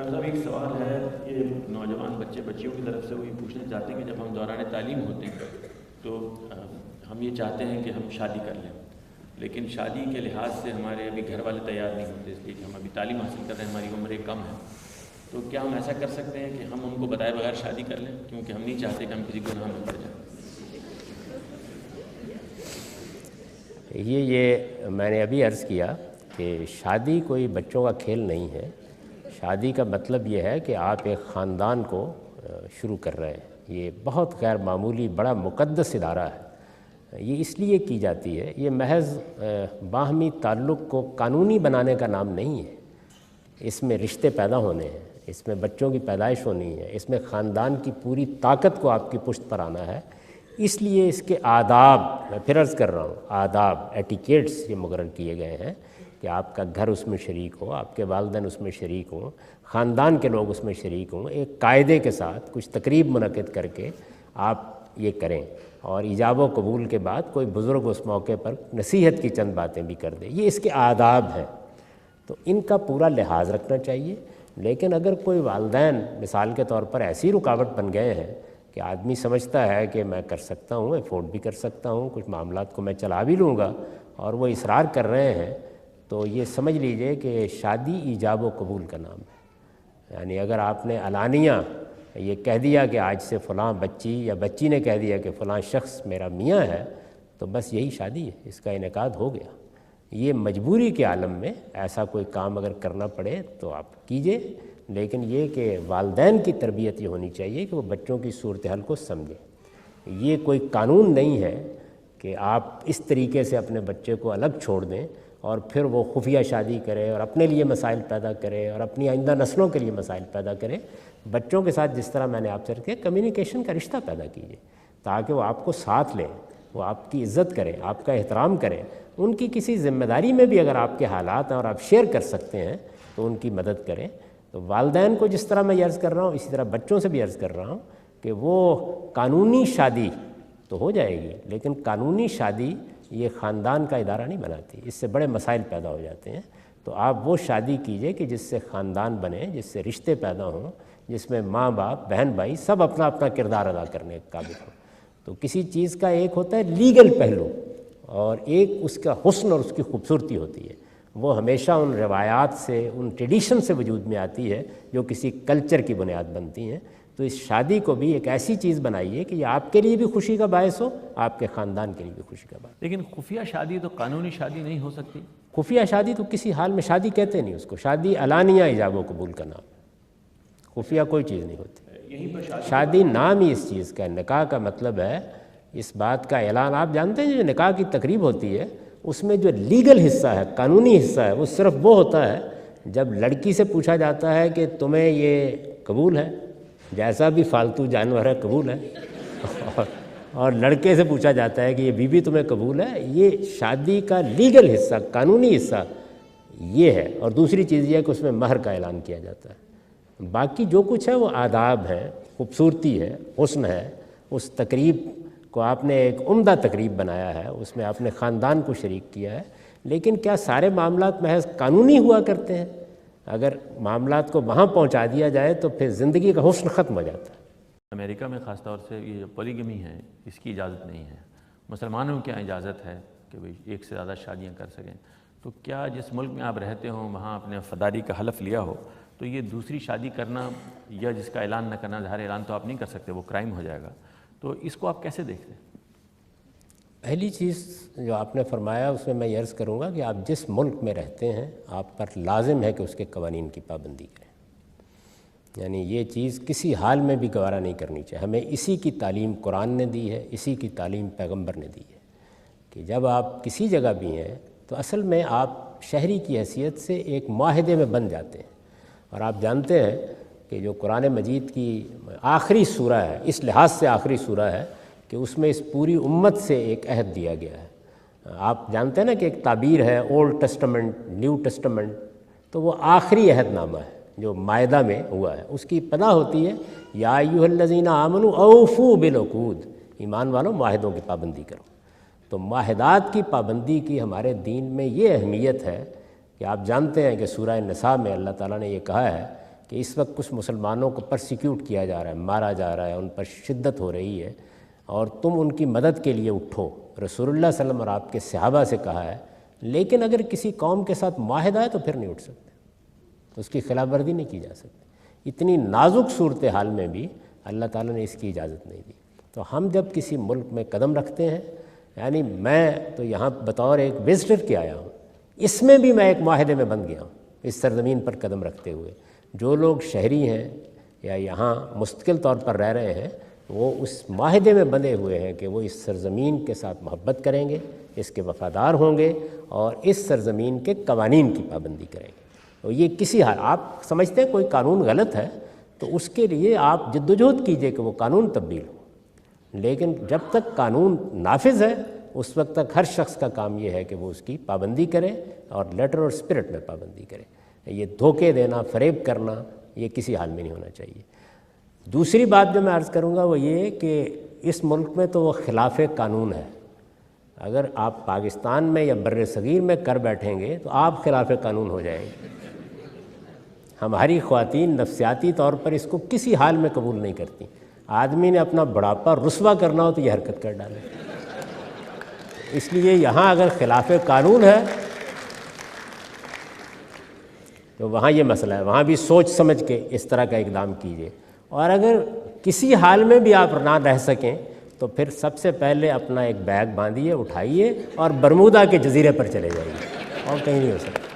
صاحب ایک سوال ہے، یہ نوجوان بچے بچیوں کی طرف سے وہ یہ پوچھنا چاہتے ہیں کہ جب ہم دوران تعلیم ہوتے ہیں تو ہم یہ چاہتے ہیں کہ ہم شادی کر لیں، لیکن شادی کے لحاظ سے ہمارے ابھی گھر والے تیار نہیں ہوتے، اس لیے کہ ہم ابھی تعلیم حاصل کر رہے ہیں، ہماری عمریں کم ہے. تو کیا ہم ایسا کر سکتے ہیں کہ ہم ان کو بتائے بغیر شادی کر لیں، کیونکہ ہم نہیں چاہتے کہ ہم کسی گناہ میں پڑ جائیں؟ یہ میں نے ابھی عرض کیا کہ شادی کوئی بچوں کا کھیل نہیں ہے. شادی کا مطلب یہ ہے کہ آپ ایک خاندان کو شروع کر رہے ہیں. یہ بہت غیر معمولی بڑا مقدس ادارہ ہے. یہ اس لیے کی جاتی ہے، یہ محض باہمی تعلق کو قانونی بنانے کا نام نہیں ہے. اس میں رشتے پیدا ہونے ہیں، اس میں بچوں کی پیدائش ہونی ہے، اس میں خاندان کی پوری طاقت کو آپ کی پشت پر آنا ہے. اس لیے اس کے آداب، میں پھر عرض کر رہا ہوں، آداب ایٹیکیٹس یہ مقرر کیے گئے ہیں کہ آپ کا گھر اس میں شریک ہو، آپ کے والدین اس میں شریک ہوں، خاندان کے لوگ اس میں شریک ہوں. ایک قاعدے کے ساتھ کچھ تقریب منعقد کر کے آپ یہ کریں، اور ایجاب و قبول کے بعد کوئی بزرگ اس موقع پر نصیحت کی چند باتیں بھی کر دے. یہ اس کے آداب ہیں، تو ان کا پورا لحاظ رکھنا چاہیے. لیکن اگر کوئی والدین مثال کے طور پر ایسی رکاوٹ بن گئے ہیں کہ آدمی سمجھتا ہے کہ میں کر سکتا ہوں، افورڈ بھی کر سکتا ہوں، کچھ معاملات کو میں چلا بھی لوں گا، اور وہ اصرار کر رہے ہیں، تو یہ سمجھ لیجئے کہ شادی ایجاب و قبول کا نام ہے. یعنی اگر آپ نے علانیہ یہ کہہ دیا کہ آج سے فلاں بچی یا بچی نے کہہ دیا کہ فلاں شخص میرا میاں ہے، تو بس یہی شادی ہے، اس کا انعقاد ہو گیا. یہ مجبوری کے عالم میں ایسا کوئی کام اگر کرنا پڑے تو آپ کیجئے، لیکن یہ کہ والدین کی تربیت یہ ہونی چاہیے کہ وہ بچوں کی صورتحال کو سمجھیں. یہ کوئی قانون نہیں ہے کہ آپ اس طریقے سے اپنے بچے کو الگ چھوڑ دیں اور پھر وہ خفیہ شادی کرے اور اپنے لیے مسائل پیدا کرے اور اپنی آئندہ نسلوں کے لیے مسائل پیدا کرے. بچوں کے ساتھ جس طرح میں نے آپ سے کہا، کمیونیکیشن کا رشتہ پیدا کیجیے تاکہ وہ آپ کو ساتھ لیں، وہ آپ کی عزت کریں، آپ کا احترام کریں. ان کی کسی ذمہ داری میں بھی اگر آپ کے حالات ہیں اور آپ شیئر کر سکتے ہیں تو ان کی مدد کریں. تو والدین کو جس طرح میں عرض کر رہا ہوں، اسی طرح بچوں سے بھی عرض کر رہا ہوں کہ وہ قانونی شادی تو ہو جائے گی، لیکن قانونی شادی یہ خاندان کا ادارہ نہیں بناتی، اس سے بڑے مسائل پیدا ہو جاتے ہیں. تو آپ وہ شادی کیجئے کہ جس سے خاندان بنے، جس سے رشتے پیدا ہوں، جس میں ماں باپ بہن بھائی سب اپنا اپنا کردار ادا کرنے کے قابل ہوں. تو کسی چیز کا ایک ہوتا ہے لیگل پہلو اور ایک اس کا حسن اور اس کی خوبصورتی ہوتی ہے. وہ ہمیشہ ان روایات سے، ان ٹریڈیشن سے وجود میں آتی ہے جو کسی کلچر کی بنیاد بنتی ہیں. تو اس شادی کو بھی ایک ایسی چیز بنائیے کہ یہ آپ کے لیے بھی خوشی کا باعث ہو، آپ کے خاندان کے لیے بھی خوشی کا باعث. لیکن خفیہ شادی تو قانونی شادی نہیں ہو سکتی. خفیہ شادی تو کسی حال میں شادی کہتے نہیں اس کو، شادی علانیہ ایجاب و قبول کا نام ہے. خفیہ کوئی چیز نہیں ہوتی. یہیں پر شادی نام ہی اس چیز کا ہے. نکاح کا مطلب ہے اس بات کا اعلان. آپ جانتے ہیں جو نکاح کی تقریب ہوتی ہے اس میں جو لیگل حصہ ہے، قانونی حصہ ہے، وہ صرف وہ ہوتا ہے جب لڑکی سے پوچھا جاتا ہے کہ تمہیں یہ قبول ہے، جیسا بھی فالتو جانور ہے قبول ہے، اور لڑکے سے پوچھا جاتا ہے کہ یہ بیوی تمہیں قبول ہے. یہ شادی کا لیگل حصہ، قانونی حصہ یہ ہے. اور دوسری چیز یہ ہے کہ اس میں مہر کا اعلان کیا جاتا ہے. باقی جو کچھ ہے وہ آداب ہے، خوبصورتی ہے، حسن ہے. اس تقریب کو آپ نے ایک عمدہ تقریب بنایا ہے، اس میں آپ نے خاندان کو شریک کیا ہے. لیکن کیا سارے معاملات محض قانونی ہوا کرتے ہیں؟ اگر معاملات کو وہاں پہنچا دیا جائے تو پھر زندگی کا حسن ختم ہو جاتا ہے. امریکہ میں خاص طور سے یہ جو پولیگمی ہے اس کی اجازت نہیں ہے. مسلمانوں کی اجازت ہے کہ بھئی ایک سے زیادہ شادیاں کر سکیں. تو کیا جس ملک میں آپ رہتے ہوں وہاں آپ نے وفاداری کا حلف لیا ہو تو یہ دوسری شادی کرنا یا جس کا اعلان نہ کرنا، ظاہر اعلان تو آپ نہیں کر سکتے، وہ کرائم ہو جائے گا، تو اس کو آپ کیسے دیکھتے ہیں؟ پہلی چیز جو آپ نے فرمایا اس میں میں یہ عرض کروں گا کہ آپ جس ملک میں رہتے ہیں آپ پر لازم ہے کہ اس کے قوانین کی پابندی کریں. یعنی یہ چیز کسی حال میں بھی گوارا نہیں کرنی چاہیے. ہمیں اسی کی تعلیم قرآن نے دی ہے، اسی کی تعلیم پیغمبر نے دی ہے کہ جب آپ کسی جگہ بھی ہیں تو اصل میں آپ شہری کی حیثیت سے ایک معاہدے میں بن جاتے ہیں. اور آپ جانتے ہیں کہ جو قرآن مجید کی آخری سورہ ہے، اس لحاظ سے آخری سورہ ہے کہ اس میں اس پوری امت سے ایک عہد دیا گیا ہے. آپ جانتے ہیں نا کہ ایک تعبیر ہے اولڈ ٹیسٹمنٹ، نیو ٹیسٹمنٹ، تو وہ آخری عہد نامہ ہے جو مائدہ میں ہوا ہے. اس کی ابتدا ہوتی ہے یا ایھا الذین آمنوا اوفوا بالعقود، ایمان والوں معاہدوں کی پابندی کرو. تو معاہدات کی پابندی کی ہمارے دین میں یہ اہمیت ہے کہ آپ جانتے ہیں کہ سورہ نساء میں اللہ تعالیٰ نے یہ کہا ہے کہ اس وقت کچھ مسلمانوں کو پرسیکیوٹ کیا جا رہا ہے، مارا جا رہا ہے، ان پر شدت ہو رہی ہے، اور تم ان کی مدد کے لیے اٹھو۔ رسول اللہ صلی اللہ علیہ وسلم اور آپ کے صحابہ سے کہا ہے، لیکن اگر کسی قوم کے ساتھ معاہدہ ہے تو پھر نہیں اٹھ سکتے، تو اس کی خلاف ورزی نہیں کی جا سکتی۔ اتنی نازک صورتحال میں بھی اللہ تعالیٰ نے اس کی اجازت نہیں دی۔ تو ہم جب کسی ملک میں قدم رکھتے ہیں، یعنی میں تو یہاں بطور ایک وزٹر کے آیا ہوں، اس میں بھی میں ایک معاہدے میں بندھ گیا ہوں اس سرزمین پر قدم رکھتے ہوئے۔ جو لوگ شہری ہیں یا یہاں مستقل طور پر رہ رہے ہیں، وہ اس معاہدے میں بندھے ہوئے ہیں کہ وہ اس سرزمین کے ساتھ محبت کریں گے، اس کے وفادار ہوں گے، اور اس سرزمین کے قوانین کی پابندی کریں گے۔ تو یہ کسی حال، آپ سمجھتے ہیں کوئی قانون غلط ہے تو اس کے لیے آپ جدوجہد کیجئے کہ وہ قانون تبدیل ہو، لیکن جب تک قانون نافذ ہے اس وقت تک ہر شخص کا کام یہ ہے کہ وہ اس کی پابندی کرے، اور لیٹر اور اسپرٹ میں پابندی کرے۔ یہ دھوکے دینا، فریب کرنا، یہ کسی حال میں نہیں ہونا چاہیے۔ دوسری بات جو میں عرض کروں گا وہ یہ کہ اس ملک میں تو وہ خلاف قانون ہے۔ اگر آپ پاکستان میں یا بر صغیر میں کر بیٹھیں گے تو آپ خلاف قانون ہو جائیں گے۔ ہماری خواتین نفسیاتی طور پر اس کو کسی حال میں قبول نہیں کرتی۔ آدمی نے اپنا بڑھاپا رسوا کرنا ہو تو یہ حرکت کر ڈالے۔ اس لیے یہاں اگر خلاف قانون ہے تو وہاں یہ مسئلہ ہے، وہاں بھی سوچ سمجھ کے اس طرح کا اقدام کیجیے۔ اور اگر کسی حال میں بھی آپ نہ رہ سکیں تو پھر سب سے پہلے اپنا ایک بیگ باندھیے، اٹھائیے اور برمودا کے جزیرے پر چلے جائیے، اور کہیں نہیں ہو سکتا۔